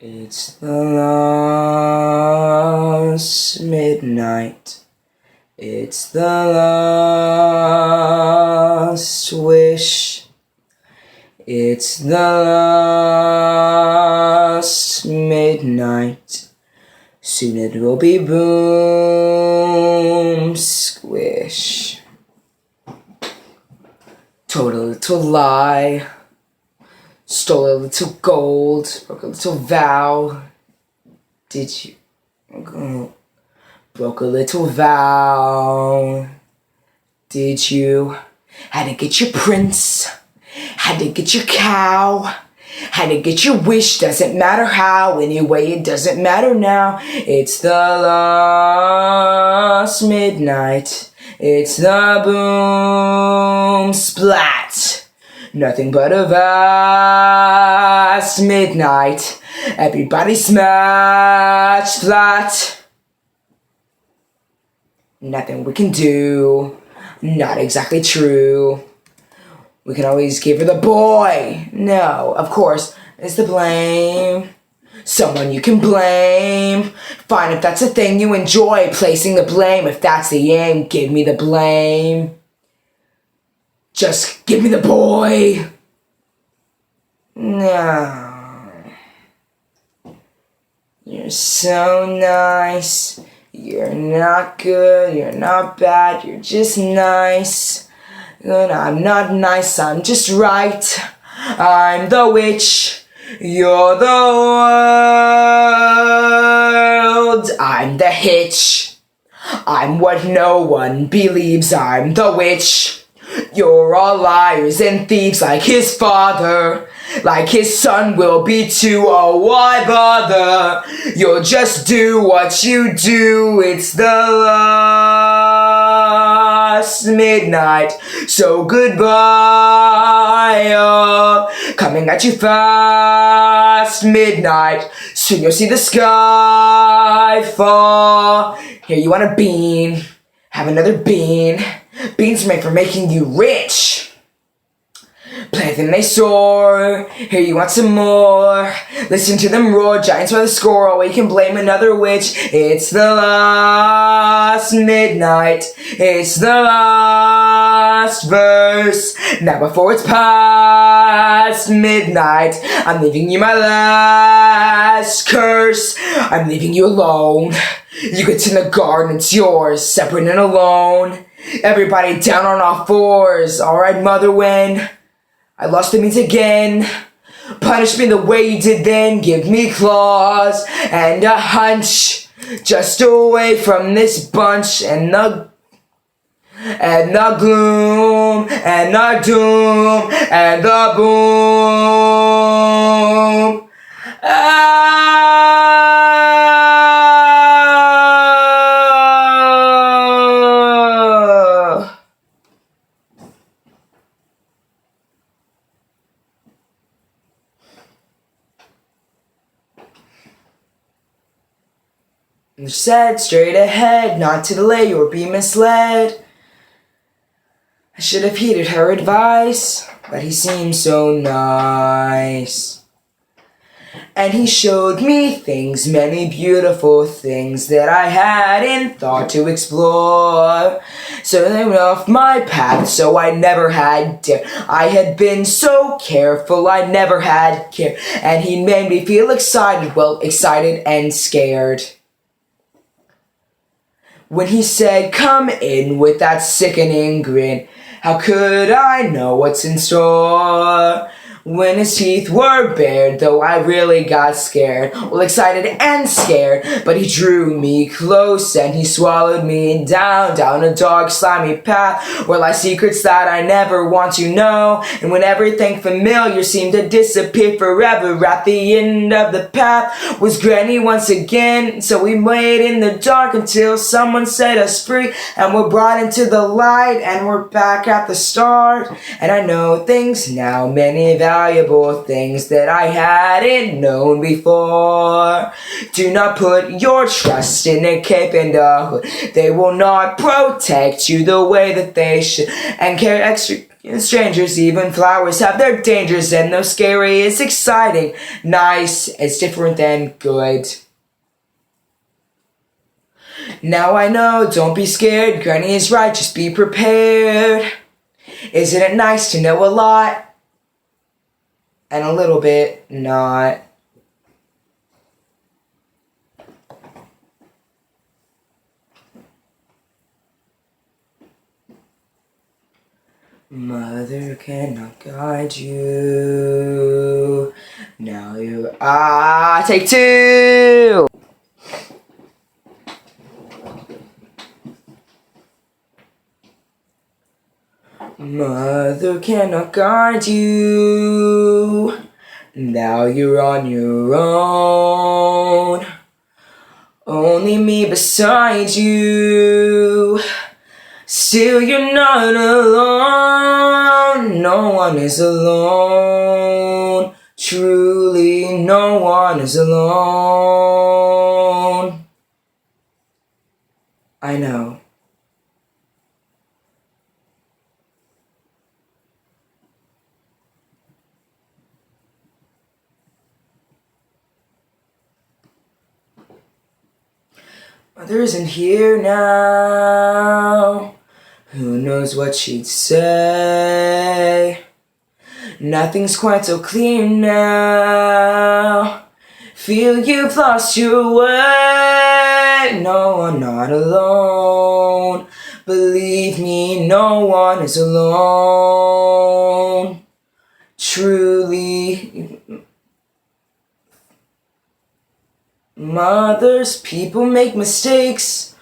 It's the last midnight. It's the last wish. It's the last midnight. Soon it will be boom, squish. Told a little lie. Stole a little gold, broke a little vow. Did you? Broke a little vow. Did you? Had to get your prince. Had to get your cow. Had to get your wish, doesn't matter how. Anyway, it doesn't matter now. It's the last midnight. It's the boom splat. Nothing but a vast midnight. Everybody smash flat. Nothing we can do. Not exactly true. We can always give her the boy. No, of course, it's the blame. Someone you can blame. Fine, if that's a thing you enjoy, placing the blame. If that's the aim, give me the blame. Just give me the boy. No. You're so nice. You're not good. You're not bad. You're just nice. And I'm not nice. I'm just right. I'm the witch. You're the world. I'm the hitch. I'm what no one believes. I'm the witch. You're all liars and thieves like his father. Like his son will be too. Oh, why bother? You'll just do what you do. It's the last midnight. So goodbye. Oh, coming at you fast. Midnight. Soon you'll see the sky fall. Here, you want a bean? Have another bean. Beans are made for making you rich. Play them, they soar. Here, you want some more. Listen to them roar. Giants by the score. Oh, we can blame another witch. It's the last midnight. It's the last verse. Now before it's past midnight, I'm leaving you my last curse. I'm leaving you alone. You get in the garden, it's yours. Separate and alone. Everybody down on all fours. Alright, Mother Wen. I lost the means again. Punish me the way you did then. Give me claws and a hunch. Just away from this bunch and the gloom and the doom and the boom. And said straight ahead, not to delay or be misled. I should have heeded her advice, but he seemed so nice. And he showed me things, many beautiful things that I hadn't thought to explore. So they went off my path, so I never had dare. I had been so careful, I never had care. And he made me feel excited, well, excited and scared. When he said, come in with that sickening grin, how could I know what's in store? When his teeth were bared, though I really got scared. Well, excited and scared, but he drew me close and he swallowed me down a dark, slimy path where lie secrets that I never want to know. And when everything familiar seemed to disappear forever, at the end of the path was Granny once again. So we waited in the dark until someone set us free, and we're brought into the light, and we're back at the start. And I know things now, many vows valuable things that I hadn't known before. Do not put your trust in a cape and a hood. They will not protect you the way that they should. And care extra strangers, even flowers have their dangers, and though scary is exciting, nice is different than good. Now I know, don't be scared, Granny is right, just be prepared. Isn't it nice to know a lot and a little bit not? Mother cannot guide you. Now you take two. Mother cannot guide you. Now you're on your own. Only me beside you. Still you're not alone. No one is alone. Truly no one is alone. I know. Mother isn't here now. Who knows what she'd say? Nothing's quite so clear now. Feel you've lost your way. No, I'm not alone. Believe me, no one is alone. Truly. Mothers, people make mistakes,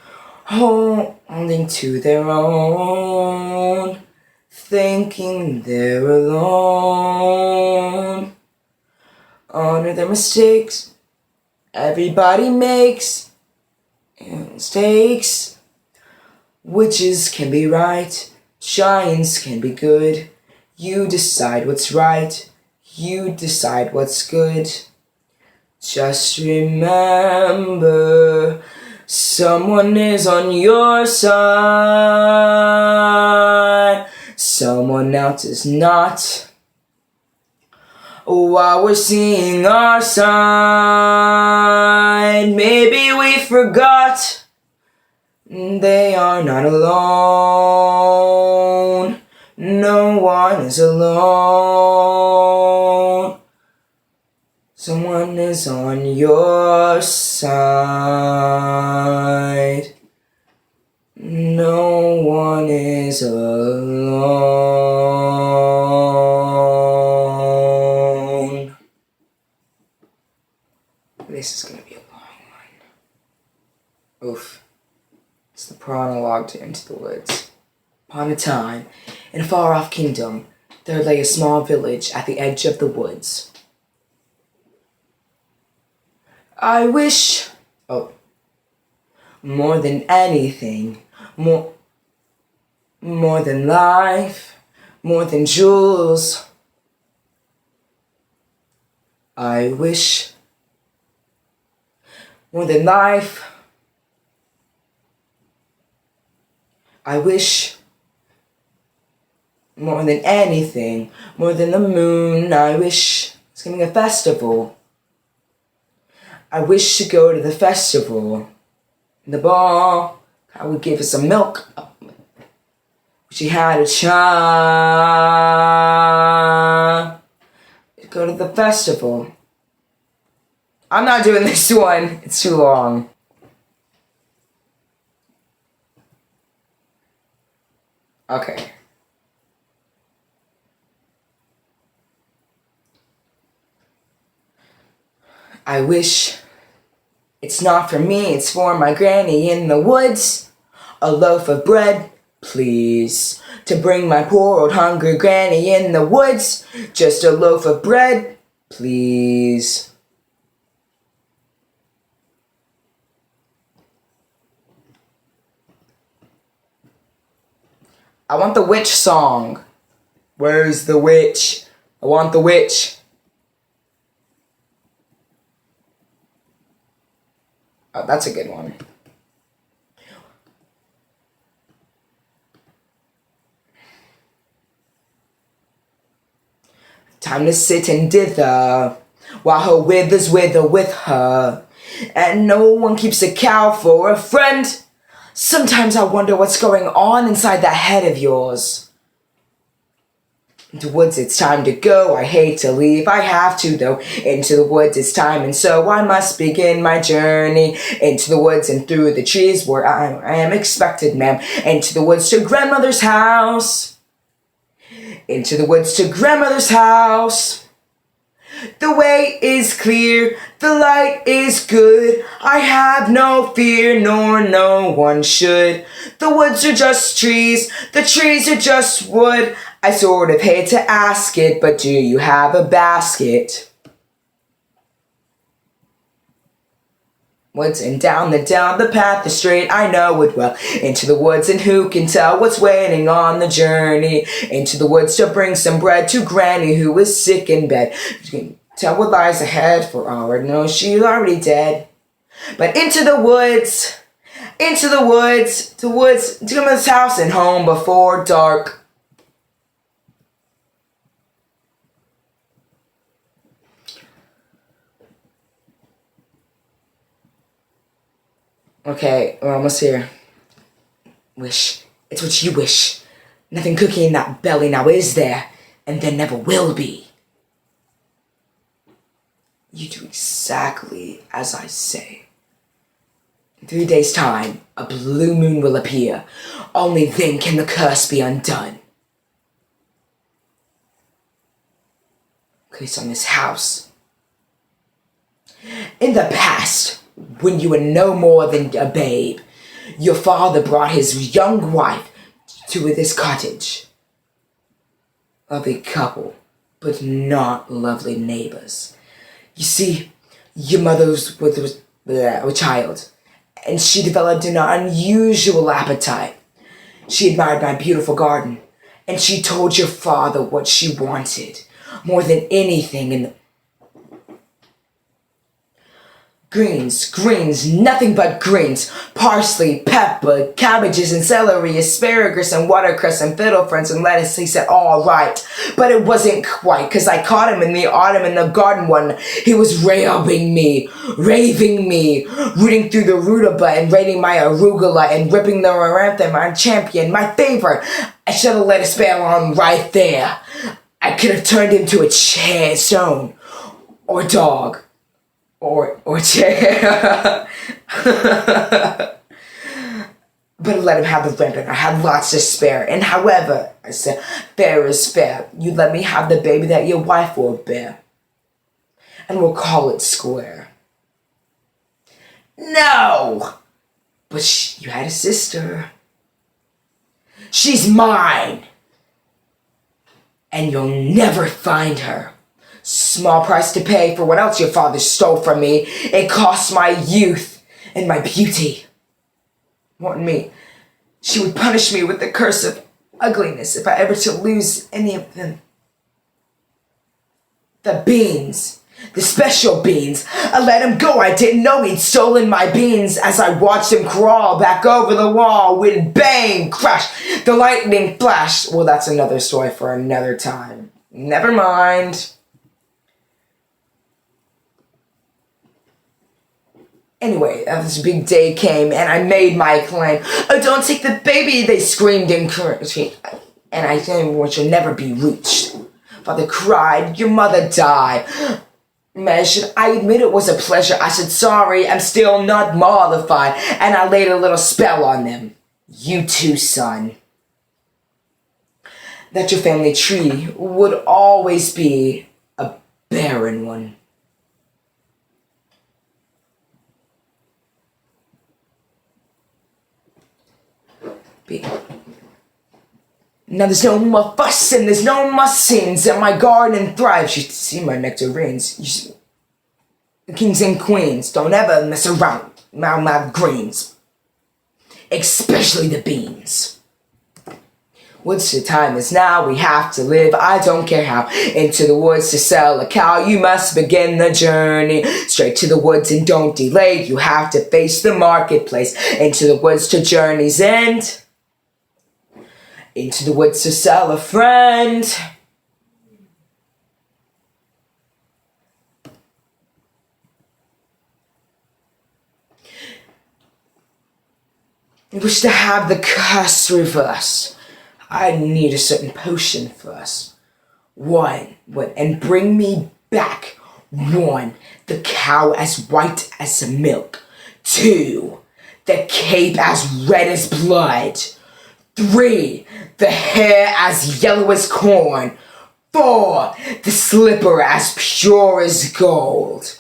holding to their own, thinking they're alone. Honor their mistakes. Everybody makes mistakes. Witches can be right, giants can be good. You decide what's right, you decide what's good. Just remember, someone is on your side, someone else is not. While we're seeing our side, maybe we forgot they are not alone. No one is alone. Someone is on your side. No one is alone. This is gonna be a long one. Oof. It's the prologue to Into the Woods. Upon a time, in a far-off kingdom, there lay a small village at the edge of the woods. I wish, more than anything, more than life, more than jewels. I wish, more than life, I wish, more than anything, more than the moon. I wish it's gonna be a festival. I wish to go to the festival. The ball, I would give her some milk. She had a child. Go to the festival. I'm not doing this one. It's too long. Okay. I wish it's not for me, it's for my granny in the woods. A loaf of bread, please, to bring my poor old hungry granny in the woods. Just a loaf of bread, please. I want the witch song. Where's the witch? I want the witch. Oh, that's a good one. Time to sit and dither, while her withers wither with her, and no one keeps a cow for a friend. Sometimes I wonder what's going on inside that head of yours. Into the woods it's time to go, I hate to leave, I have to though. Into the woods it's time, and so I must begin my journey. Into the woods and through the trees where I am expected, ma'am. Into the woods to grandmother's house. Into the woods to grandmother's house. The way is clear, the light is good. I have no fear, nor no one should. The woods are just trees, the trees are just wood. I sort of hate to ask it, but do you have a basket? Woods and down the path is straight, I know it well. Into the woods, and who can tell what's waiting on the journey? Into the woods to bring some bread to Granny, who is sick in bed. You can tell what lies ahead, for all I know she's already dead. But into the woods, to grandmother's house and home before dark. Okay, we're almost here. Wish. It's what you wish. Nothing cooking in that belly now, is there? And there never will be. You do exactly as I say. In 3 days' time, a blue moon will appear. Only then can the curse be undone. Place on this house. In the past, when you were no more than a babe, your father brought his young wife to this cottage. Lovely couple, but not lovely neighbors. You see, your mother was a child, and she developed an unusual appetite. She admired my beautiful garden, and she told your father what she wanted, more than anything in the Greens, nothing but greens. Parsley, pepper, cabbages and celery, asparagus and watercress and fiddle friends and lettuce. He said, all right. But it wasn't quite, cause I caught him in the autumn in the garden one. He was raving me, rooting through the rutabaga and raiding my arugula and ripping the amaranth, my champion, my favorite. I should have let a spell on right there. I could have turned him to a stone or dog. Or chair. But let him have the rampant. I had lots to spare. And however, I said, fair is fair. You let me have the baby that your wife will bear. And we'll call it square. No! But you had a sister. She's mine. And you'll never find her. Small price to pay for what else your father stole from me. It cost my youth and my beauty. More than me, she would punish me with the curse of ugliness if I ever to lose any of them. The beans, the special beans. I let him go. I didn't know he'd stolen my beans as I watched him crawl back over the wall when bang, crash, the lightning flashed. Well, that's another story for another time. Never mind. Anyway, this big day came, and I made my claim. Oh, don't take the baby, they screamed encouraging. And I said, which will never be reached. Father cried, your mother died. Should I admit it was a pleasure? I said, sorry, I'm still not mollified. And I laid a little spell on them. You too, son. That your family tree would always be a barren one. Now there's no more fuss and there's no more sins, and my garden thrives. You see my nectarines. Kings and queens, don't ever mess around. Mouth greens. Especially the beans. Woods, the time is now, we have to live, I don't care how. Into the woods to sell a cow, you must begin the journey. Straight to the woods and don't delay, you have to face the marketplace. Into the woods to journey's end. Into the woods to sell a friend. I wish to have the curse reverse. I need a certain potion first. One, and bring me back. One, the cow as white as milk. Two, the cape as red as blood. Three, the hair as yellow as corn. Four, the slipper as pure as gold.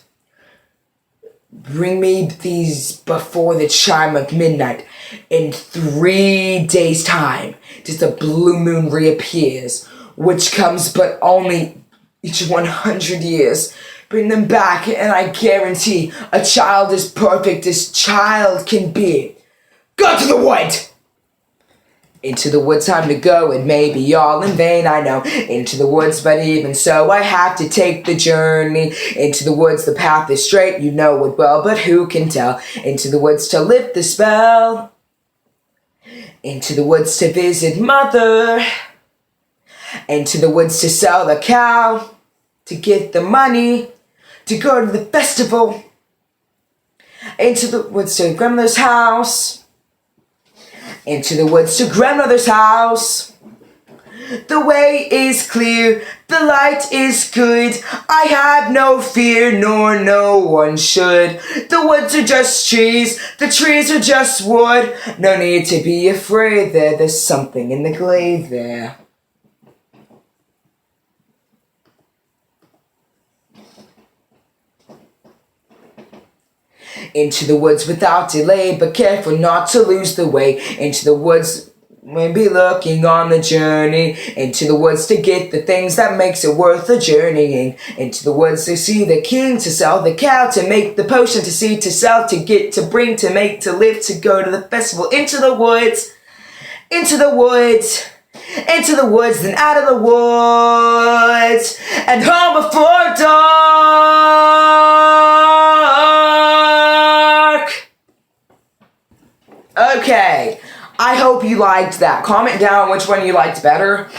Bring me these before the chime of midnight. In 3 days' time, just a blue moon reappears, which comes but only each 100 years. Bring them back, and I guarantee a child as perfect as child can be. Go to the wood! Into the woods, time to go, it may be all in vain, I know. Into the woods, but even so, I have to take the journey. Into the woods, the path is straight, you know it well, but who can tell? Into the woods to lift the spell. Into the woods to visit mother. Into the woods to sell the cow. To get the money. To go to the festival. Into the woods to grandmother's house. Into the woods to grandmother's house. The way is clear, the light is good. I have no fear, nor no one should. The woods are just trees, the trees are just wood. No need to be afraid there, there's something in the glade there. Into the woods without delay, but careful not to lose the way. Into the woods, we'll be looking on the journey. Into the woods to get the things that makes it worth the journeying. Into the woods to see the king, to sell the cow, to make the potion, to see, to sell, to get, to bring, to make, to live, to go to the festival. Into the woods, into the woods, into the woods, then out of the woods, and home before dark. Okay, I hope you liked that. Comment down which one you liked better.